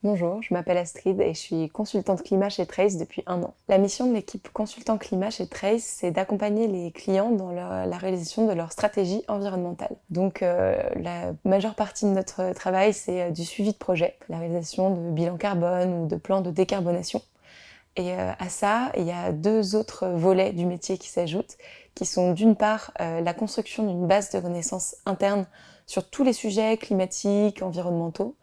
Bonjour, je m'appelle Astrid et je suis consultante climat chez Trace depuis 1 an. La mission de l'équipe consultant climat chez Trace, c'est d'accompagner les clients dans la réalisation de leur stratégie environnementale. Donc la majeure partie de notre travail, c'est du suivi de projet, la réalisation de bilans carbone ou de plans de décarbonation. Et à ça, il y a 2 autres volets du métier qui s'ajoutent, qui sont d'une part la construction d'une base de connaissances interne sur tous les sujets climatiques, environnementaux,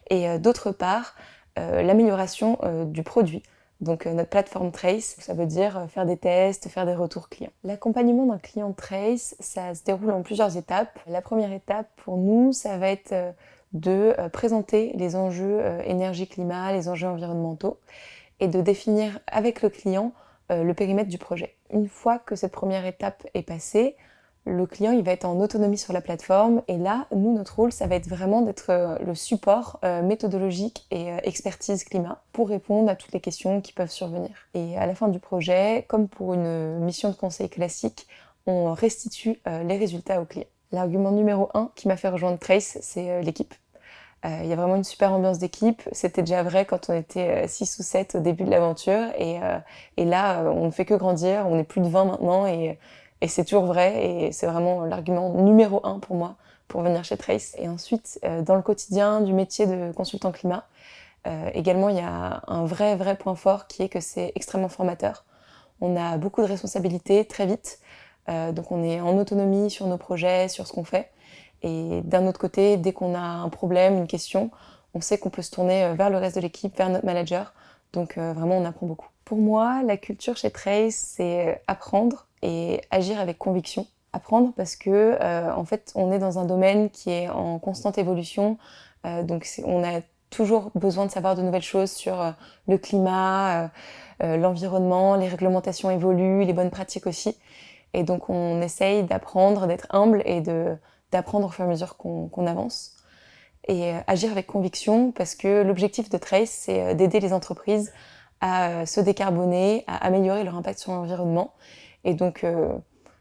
et d'autre part l'amélioration du produit. Donc notre plateforme Trace, ça veut dire faire des tests, faire des retours clients. L'accompagnement d'un client Trace, ça se déroule en plusieurs étapes. La première étape pour nous, ça va être de présenter les enjeux énergie-climat, les enjeux environnementaux, et de définir avec le client le périmètre du projet. Une fois que cette première étape est passée, le client il va être en autonomie sur la plateforme et là, nous, notre rôle, ça va être vraiment d'être le support méthodologique et expertise climat pour répondre à toutes les questions qui peuvent survenir. Et à la fin du projet, comme pour une mission de conseil classique, on restitue les résultats au client. L'argument numéro 1 qui m'a fait rejoindre Trace, c'est l'équipe. Il y a vraiment une super ambiance d'équipe. C'était déjà vrai quand on était 6 ou 7 au début de l'aventure. Et là, on ne fait que grandir. On est plus de 20 maintenant et c'est toujours vrai. Et c'est vraiment l'argument numéro 1 pour moi pour venir chez Trace. Et ensuite, dans le quotidien du métier de consultant climat, également, il y a un vrai point fort qui est que c'est extrêmement formateur. On a beaucoup de responsabilités très vite. Donc on est en autonomie sur nos projets, sur ce qu'on fait. Et d'un autre côté, dès qu'on a un problème, une question, on sait qu'on peut se tourner vers le reste de l'équipe, vers notre manager. Donc vraiment, on apprend beaucoup. Pour moi, la culture chez Trace, c'est apprendre et agir avec conviction. Apprendre parce que, en fait, on est dans un domaine qui est en constante évolution. Donc on a toujours besoin de savoir de nouvelles choses sur le climat, l'environnement, les réglementations évoluent, les bonnes pratiques aussi. Et donc on essaye d'apprendre, d'être humble et d'apprendre au fur et à mesure qu'on avance. Et agir avec conviction parce que l'objectif de Trace, c'est d'aider les entreprises à se décarboner, à améliorer leur impact sur l'environnement. Et donc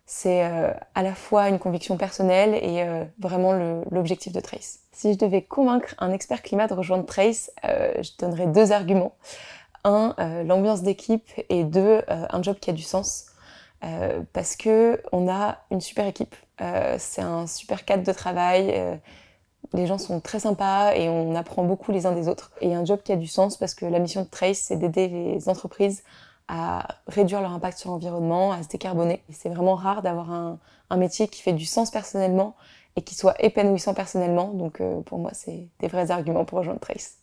c'est à la fois une conviction personnelle et vraiment l'objectif de Trace. Si je devais convaincre un expert climat de rejoindre Trace, je donnerais 2 arguments. 1, l'ambiance d'équipe et 2, un job qui a du sens. Parce que on a une super équipe. C'est un super cadre de travail. Les gens sont très sympas et on apprend beaucoup les uns des autres. Et un job qui a du sens parce que la mission de Trace, c'est d'aider les entreprises à réduire leur impact sur l'environnement, à se décarboner. Et c'est vraiment rare d'avoir un métier qui fait du sens personnellement et qui soit épanouissant personnellement. Donc pour moi, c'est des vrais arguments pour rejoindre Trace.